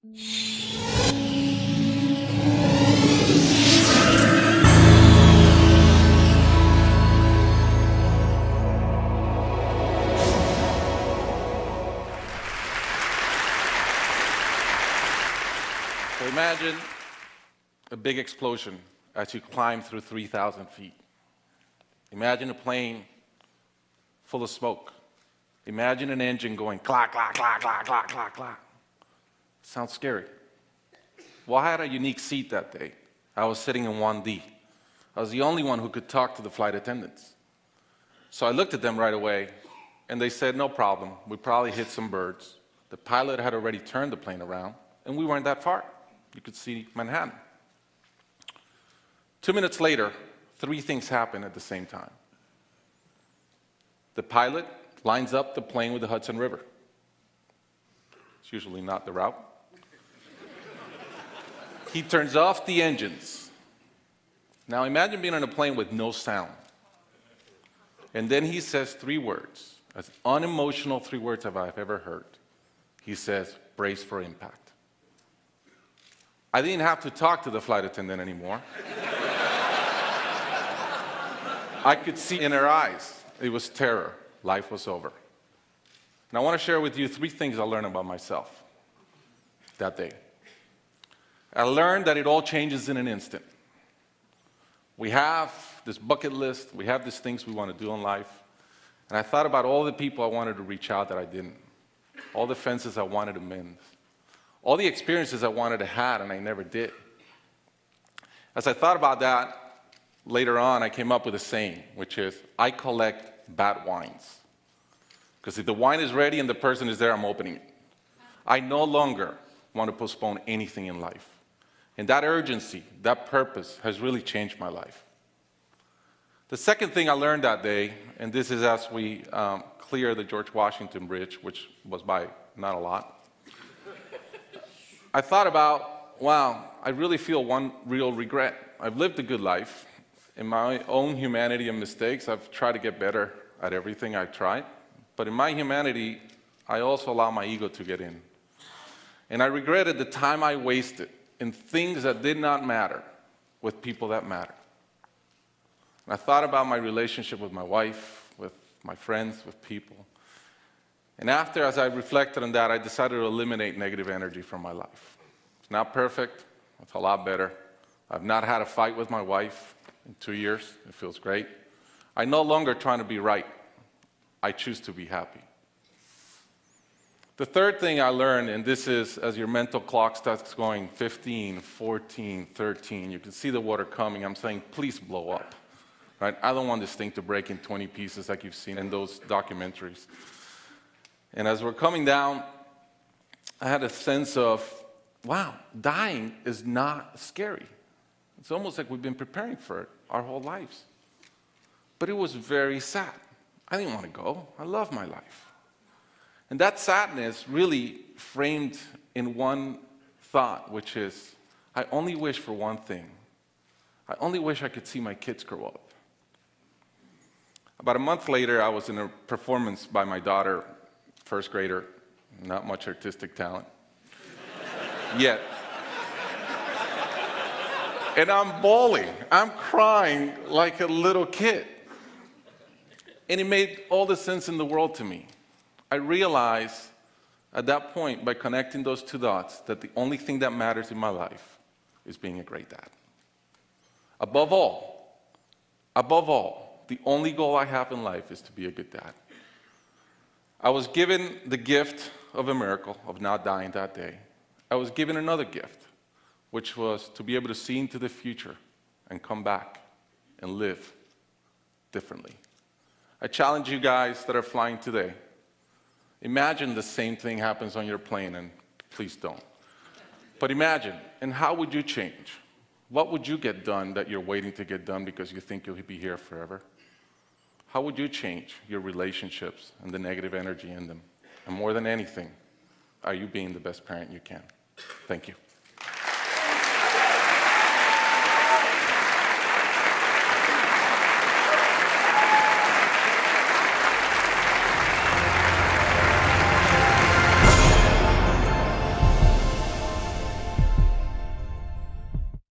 So imagine a big explosion as you climb through 3,000 feet. Imagine a plane full of smoke. Imagine an engine going clack, clack, clack, clack, clack, clack, clack. Sounds scary. Well, I had a unique seat that day. I was sitting in 1D. I was the only one who could talk to the flight attendants. So I looked at them right away, and they said, no problem. We probably hit some birds. The pilot had already turned the plane around, and we weren't that far. You could see Manhattan. 2 minutes later, 3 things happened at the same time. The pilot lines up the plane with the Hudson River. It's usually not the route. He turns off the engines. Now imagine being on a plane with no sound. And then he says 3 words, as unemotional 3 words as I've ever heard. He says, brace for impact. I didn't have to talk to the flight attendant anymore. I could see in her eyes, it was terror. Life was over. And I want to share with you 3 things I learned about myself that day. I learned that it all changes in an instant. We have this bucket list, we have these things we want to do in life, and I thought about all the people I wanted to reach out that I didn't, all the fences I wanted to mend, all the experiences I wanted to have and I never did. As I thought about that, later on I came up with a saying, which is, I collect bad wines. Because if the wine is ready and the person is there, I'm opening it. I no longer want to postpone anything in life. And that urgency, that purpose has really changed my life. The second thing I learned that day, and this is as we clear the George Washington Bridge, which was by not a lot, I thought about, wow, I really feel one real regret. I've lived a good life. In my own humanity and mistakes, I've tried to get better at everything I've tried. But in my humanity, I also allow my ego to get in. And I regretted the time I wasted in things that did not matter with people that matter. And I thought about my relationship with my wife, with my friends, with people. And after, as I reflected on that, I decided to eliminate negative energy from my life. It's not perfect. It's a lot better. I've not had a fight with my wife in 2 years. It feels great. I'm no longer trying to be right. I choose to be happy. The third thing I learned, and this is as your mental clock starts going 15, 14, 13, you can see the water coming. I'm saying, please blow up. Right? I don't want this thing to break in 20 pieces like you've seen in those documentaries. And as we're coming down, I had a sense of, wow, dying is not scary. It's almost like we've been preparing for it our whole lives. But it was very sad. I didn't want to go. I love my life. And that sadness really framed in one thought, which is, I only wish for one thing. I only wish I could see my kids grow up. About a month later, I was in a performance by my daughter, first grader, not much artistic talent, yet. And I'm bawling, I'm crying like a little kid. And it made all the sense in the world to me. I realized at that point, by connecting those 2 dots, that the only thing that matters in my life is being a great dad. Above all, the only goal I have in life is to be a good dad. I was given the gift of a miracle of not dying that day. I was given another gift, which was to be able to see into the future and come back and live differently. I challenge you guys that are flying today. Imagine the same thing happens on your plane, and please don't. But imagine, and how would you change? What would you get done that you're waiting to get done because you think you'll be here forever? How would you change your relationships and the negative energy in them? And more than anything, are you being the best parent you can? Thank you.